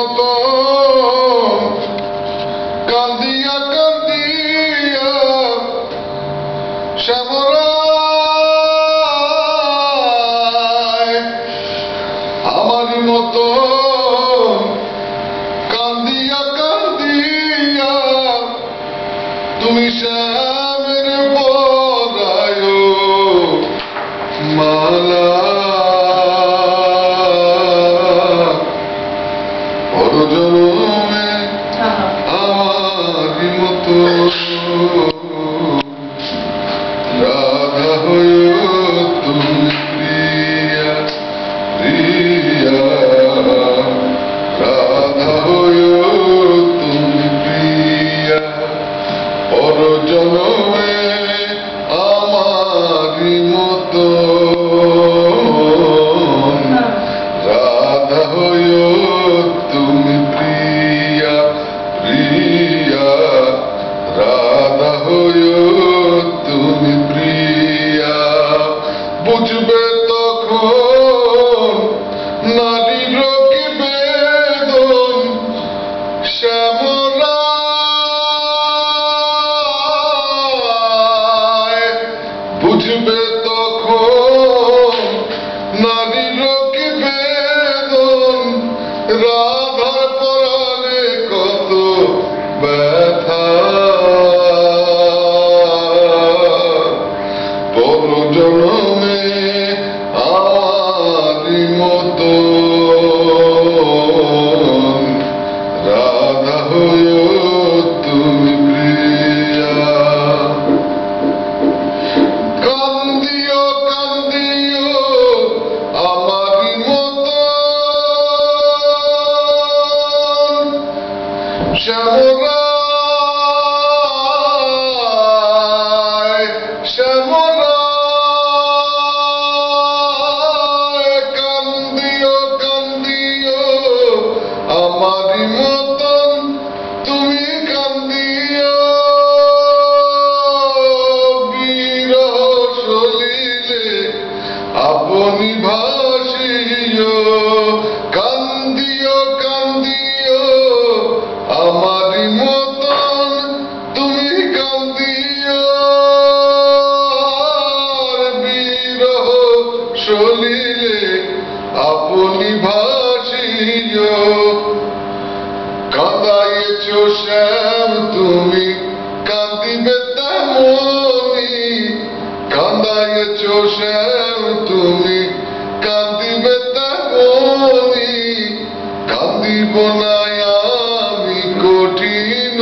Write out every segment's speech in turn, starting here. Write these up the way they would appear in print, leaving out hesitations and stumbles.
মতো কান্দিয়া কান্দিয়া শ্যামরায় আমারই মতো কান্দিয়া কান্দিয়া তুমি শ্যামের পরায় মালা পরজন্মে আমারই মতো রাধা হয়ে তুমি প্রিয়া প্রিয়া রাধা হয়ে তুমি প্রিয়া পরজন্মে আমারই মতো রাধা হয়ে তুমি প্রিয়া প্রিয়া রাধা হয়ে তুমি প্রিয়া বুঝবে তখন নারীর কি বেদন শ্যামরায় বুঝবে তখন নারীর কি বেদন রাধার পরাণে কত ব্যথা পরজন্মে আমারই মতো রাধা হয়ে তুমি প্রিয়া কান্দিও কান্দিও আমারই মতো শ্যামরায় শ্যামরায় কান্দিও কান্দিও আমারই মতন তুমি কান্দিও বিরহ সলিলে আপনি ভাসিও কান্দিও কান্দিও আমারই মতন তুমি কান্দিও বিরহ সলিলে আপনি ভাসিও কাঁদাইছ শ্যাম তুমি কাঁদিবে তেমনি কাঁদাইছ শ্যাম তুমি কাঁদিবে তেমনি কাঁদিব না আমি কঠিন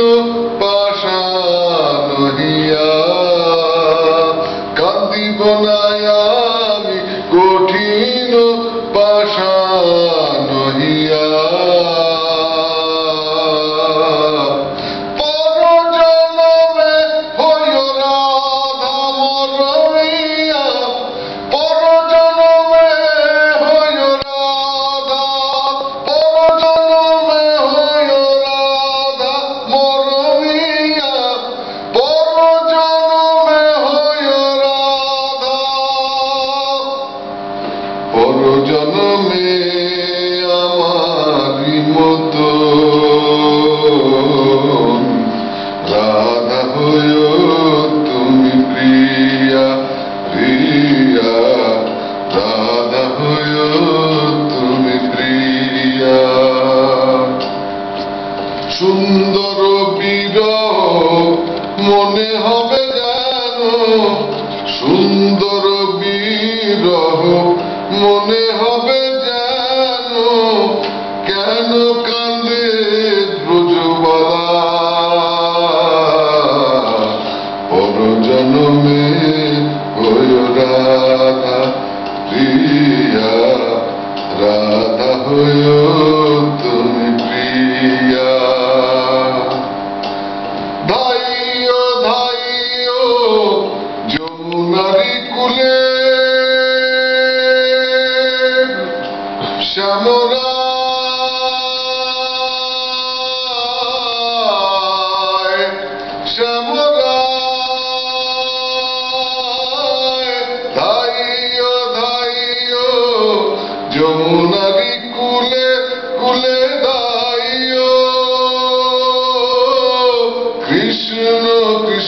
পাষাণ হইয়া কাঁদিব না আমি কঠিন পাষাণ হইয়া পরজন্মে হইও রাধা মরমিয়া পরজন্মে হইও রাধা পরজন্মে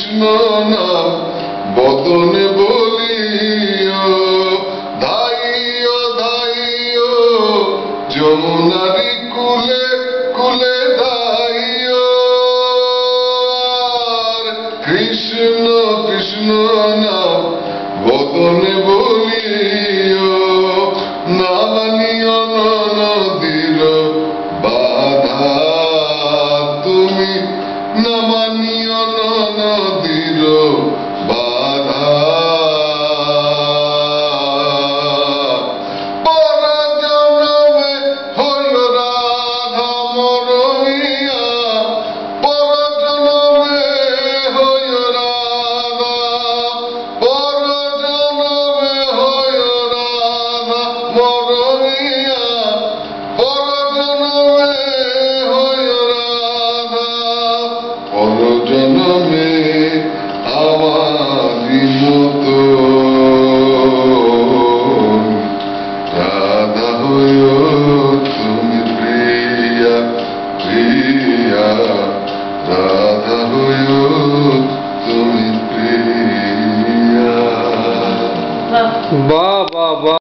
কৃষ্ণ নাম বদনে বলিও, ধাইও ধাইও যমুনারি কুলে কুলে ধাইও, আর কৃষ্ণ কৃষ্ণ নাম বদনে বলিও, না মানি